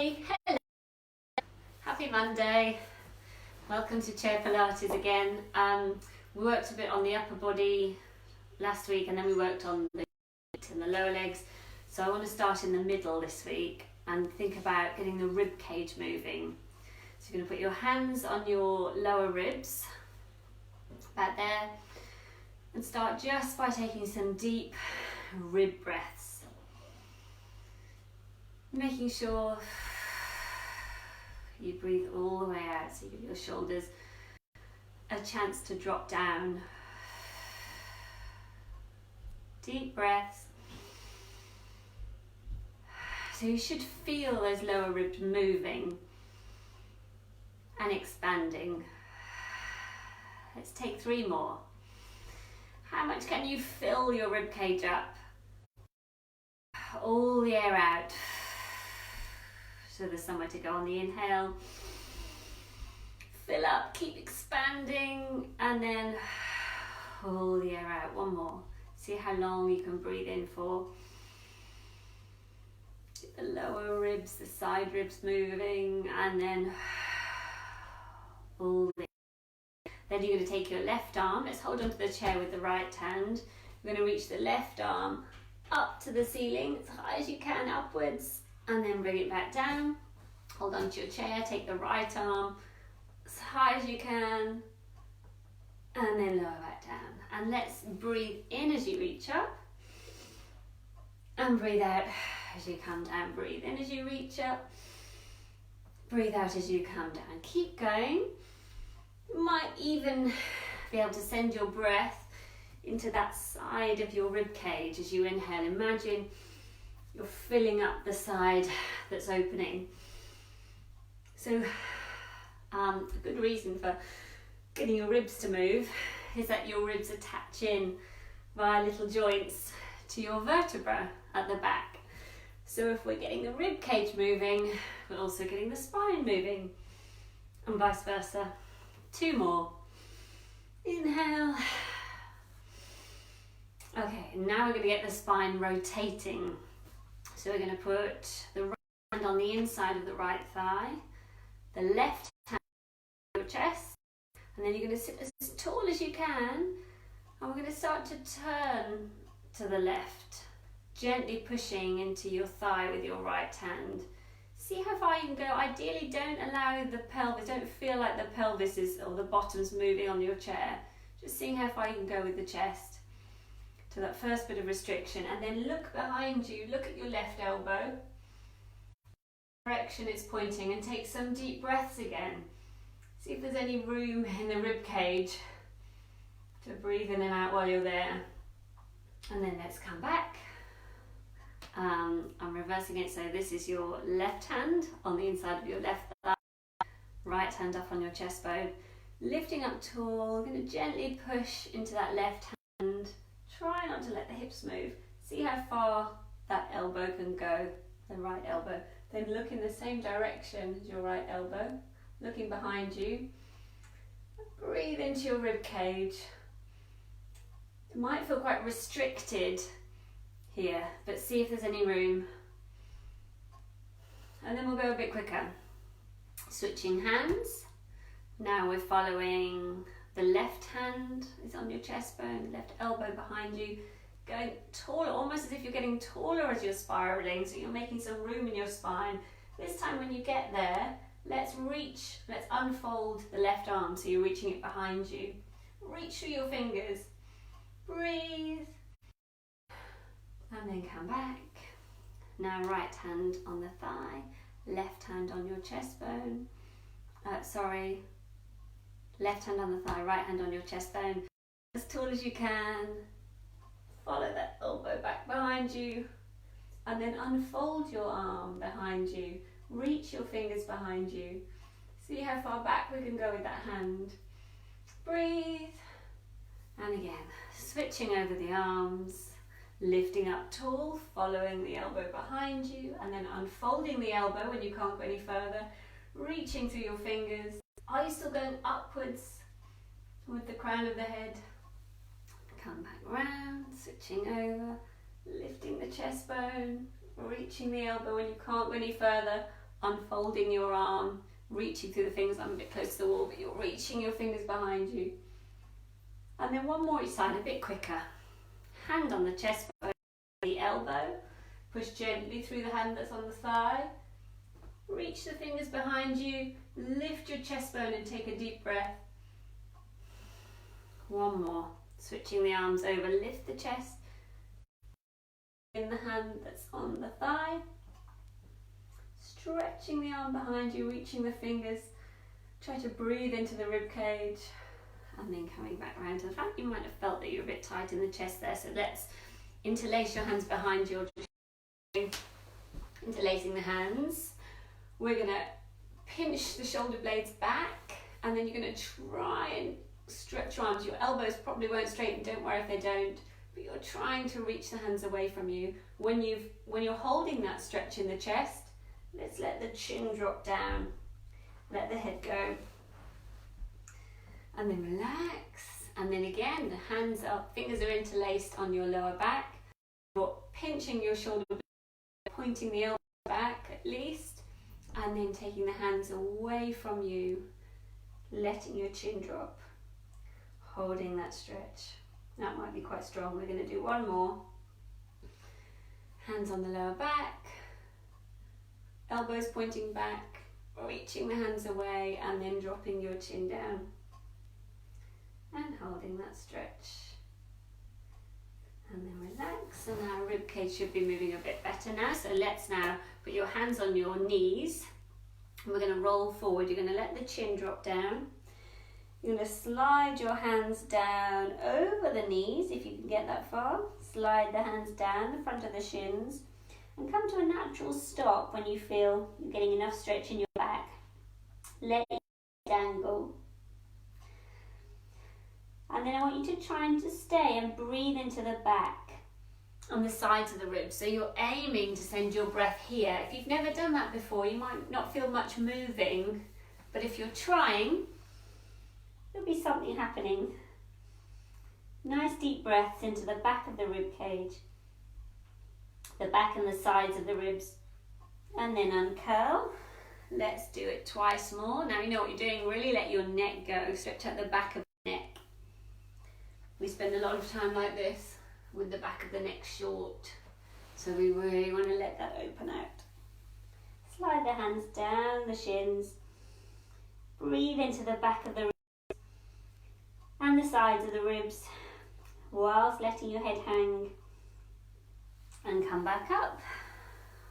Hey, hello. Happy Monday. Welcome to Chair Pilates again. We worked a bit on the upper body last week and then we worked on the feet and the lower legs. So I want to start in the middle this week and think about getting the rib cage moving. So you're going to put your hands on your lower ribs, about there, and start just by taking some deep rib breaths. Making sure you breathe all the way out, so you give your shoulders a chance to drop down. Deep breaths. So you should feel those lower ribs moving and expanding. Let's take 3 more. How much can you fill your rib cage up? All the air out. So there's somewhere to go on the inhale. Fill up, keep expanding, and then pull the air out. 1 more. See how long you can breathe in for. Get the lower ribs, the side ribs moving, and then pull the air. Then you're going to take your left arm. Let's hold onto the chair with the right hand. You're going to reach the left arm up to the ceiling as high as you can upwards. And then bring it back down. Hold on to your chair, take the right arm as high as you can, and then lower back down. And let's breathe in as you reach up, and breathe out as you come down. Breathe in as you reach up, breathe out as you come down. Keep going. You might even be able to send your breath into that side of your rib cage as you inhale. Imagine you're filling up the side that's opening. So a good reason for getting your ribs to move is that your ribs attach in via little joints to your vertebra at the back. So if we're getting the rib cage moving, we're also getting the spine moving, and vice versa. 2 more. Inhale. Okay, now we're going to get the spine rotating. So we're going to put the right hand on the inside of the right thigh, the left hand on your chest, and then you're going to sit as tall as you can, and we're going to start to turn to the left, gently pushing into your thigh with your right hand. See how far you can go. Ideally, don't allow the pelvis, don't feel like the pelvis is, or the bottom's moving on your chair. Just seeing how far you can go with the chest to that first bit of restriction, and then look behind you, look at your left elbow, direction it's pointing, and take some deep breaths again. See if there's any room in the rib cage to breathe in and out while you're there. And then let's come back. I'm reversing it, so this is your left hand on the inside of your left thigh, right hand up on your chest bone, lifting up tall. We're going to gently push into that left hand. Try not to let the hips move. See how far that elbow can go, the right elbow. Then look in the same direction as your right elbow, looking behind you. Breathe into your rib cage. It might feel quite restricted here, but see if there's any room. And then we'll go a bit quicker. Switching hands. Now we're following the left hand is on your chest bone, the left elbow behind you, going taller, almost as if you're getting taller as you're spiraling, so you're making some room in your spine. This time when you get there, let's unfold the left arm, so you're reaching it behind you. Reach through your fingers, breathe, and then come back. Now right hand on the thigh, left hand on your chest bone, left hand on the thigh, right hand on your chest bone. As tall as you can. Follow that elbow back behind you. And then unfold your arm behind you. Reach your fingers behind you. See how far back we can go with that hand. Breathe. And again, switching over the arms. Lifting up tall, following the elbow behind you. And then unfolding the elbow when you can't go any further. Reaching through your fingers. Are you still going upwards with the crown of the head? Come back round, switching over, lifting the chest bone, reaching the elbow when you can't go any further, unfolding your arm, reaching through the fingers. I'm a bit close to the wall, but you're reaching your fingers behind you. And then one more each side, a bit quicker. Hand on the chest bone, the elbow. Push gently through the hand that's on the thigh. Reach the fingers behind you. Lift your chest bone and take a deep breath. One more. Switching the arms over. Lift the chest. In the hand that's on the thigh. Stretching the arm behind you, reaching the fingers. Try to breathe into the rib cage. And then coming back around to the front. You might have felt that you're a bit tight in the chest there. So let's interlace your hands behind you. Interlacing the hands. We're going to pinch the shoulder blades back, and then you're going to try and stretch your arms. Your elbows probably won't straighten, don't worry if they don't, but you're trying to reach the hands away from you. When you're holding that stretch in the chest, let's let the chin drop down, let the head go, and then relax. And then again, the hands up, fingers are interlaced on your lower back. You're pinching your shoulder blades, pointing the elbow back at least. And then taking the hands away from you, letting your chin drop, holding that stretch. That might be quite strong. We're going to do one more. Hands on the lower back, elbows pointing back, reaching the hands away, and then dropping your chin down and holding that stretch. And then relax, and our rib cage should be moving a bit better now. So let's now put your hands on your knees. And we're going to roll forward. You're going to let the chin drop down. You're going to slide your hands down over the knees, if you can get that far. Slide the hands down the front of the shins. And come to a natural stop when you feel you're getting enough stretch in your back. Let it dangle. And then I want you to try and just stay and breathe into the back on the sides of the ribs. So you're aiming to send your breath here. If you've never done that before, you might not feel much moving, but if you're trying, there'll be something happening. Nice deep breaths into the back of the rib cage, the back and the sides of the ribs, and then uncurl. Let's do it twice more. Now you know what you're doing. Really let your neck go. Stretch out the back of the neck. We spend a lot of time like this with the back of the neck short. So we really want to let that open out. Slide the hands down the shins. Breathe into the back of the ribs and the sides of the ribs whilst letting your head hang. And come back up.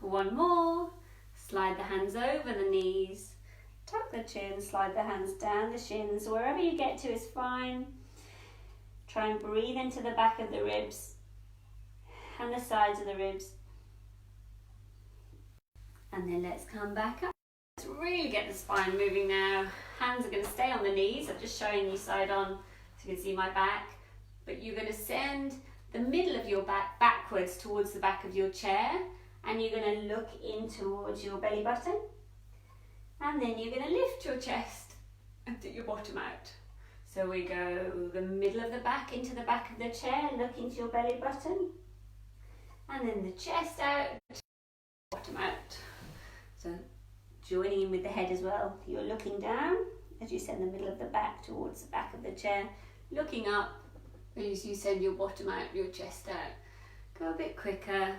One more. Slide the hands over the knees. Tuck the chin, slide the hands down the shins. Wherever you get to is fine. Try and breathe into the back of the ribs and the sides of the ribs. And then let's come back up. Let's really get the spine moving now. Hands are going to stay on the knees. I'm just showing you side on so you can see my back. But you're going to send the middle of your back backwards towards the back of your chair. And you're going to look in towards your belly button. And then you're going to lift your chest and do your bottom out. So we go the middle of the back into the back of the chair, look into your belly button, and then the chest out, bottom out. So joining in with the head as well. You're looking down as you send the middle of the back towards the back of the chair, looking up as you send your bottom out, your chest out. Go a bit quicker,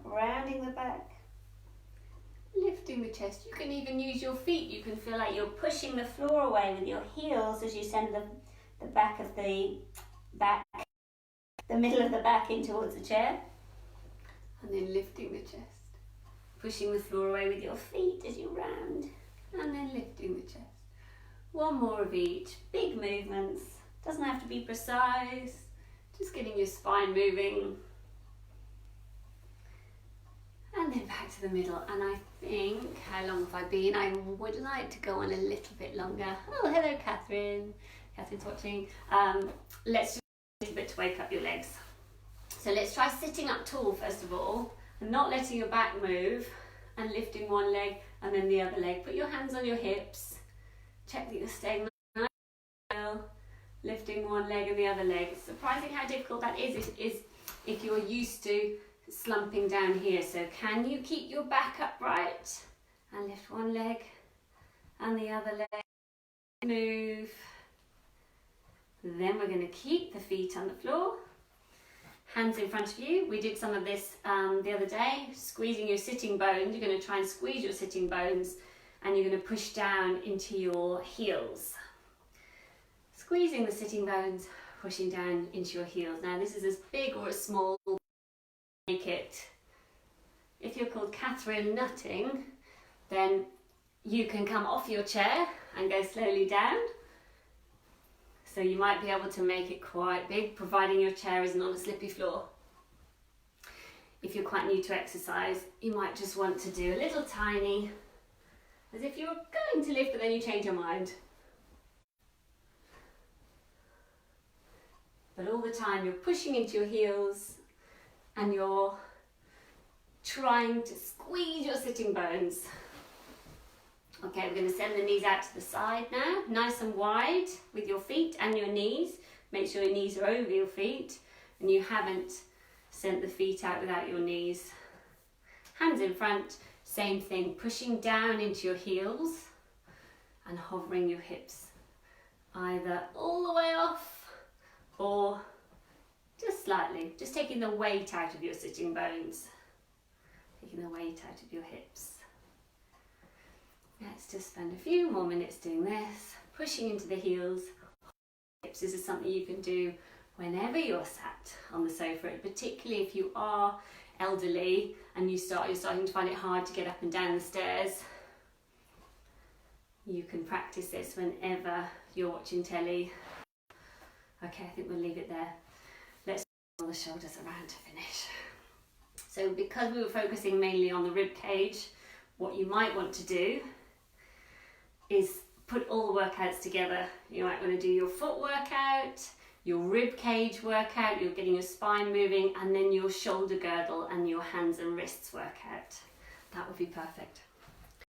rounding the back, lifting the chest. You can even use your feet. You can feel like you're pushing the floor away with your heels as you send the back of the middle of the back in towards the chair. And then lifting the chest. Pushing the floor away with your feet as you round. And then lifting the chest. One more of each. Big movements. Doesn't have to be precise. Just getting your spine moving. And then back to the middle. And I think, how long have I been? I would like to go on a little bit longer. Oh, hello, Catherine. Catherine's watching. Let's just a little bit to wake up your legs. So let's try sitting up tall first of all, and not letting your back move, and lifting one leg and then the other leg. Put your hands on your hips. Check that you're staying nice and still. Lifting one leg and the other leg. It's surprising how difficult that is if you're used to slumping down here. So can you keep your back upright And lift one leg and the other leg. Move. Then we're going to keep the feet on the floor. Hands in front of you. We did some of this the other day, squeezing your sitting bones. You're going to try and squeeze your sitting bones and you're going to push down into your heels. Squeezing the sitting bones, pushing down into your heels. Now this is as big or as small as you make it. If you're called Catherine Nutting, then you can come off your chair and go slowly down. So you might be able to make it quite big, providing your chair isn't on a slippy floor. If you're quite new to exercise, you might just want to do a little tiny, as if you're going to lift but then you change your mind. But all the time you're pushing into your heels and you're trying to squeeze your sitting bones. Okay, we're going to send the knees out to the side now, nice and wide with your feet and your knees. Make sure your knees are over your feet and you haven't sent the feet out without your knees. Hands in front, same thing, pushing down into your heels and hovering your hips either all the way off or just slightly, just taking the weight out of your sitting bones, taking the weight out of your hips. Let's just spend a few more minutes doing this, pushing into the heels. Hips. This is something you can do whenever you're sat on the sofa, particularly if you are elderly and you're starting to find it hard to get up and down the stairs. You can practice this whenever you're watching telly. Okay, I think we'll leave it there. Let's roll the shoulders around to finish. So because we were focusing mainly on the rib cage, what you might want to do is put all the workouts together. You might want to do your foot workout, your rib cage workout, you're getting your spine moving, and then your shoulder girdle and your hands and wrists workout. That would be perfect.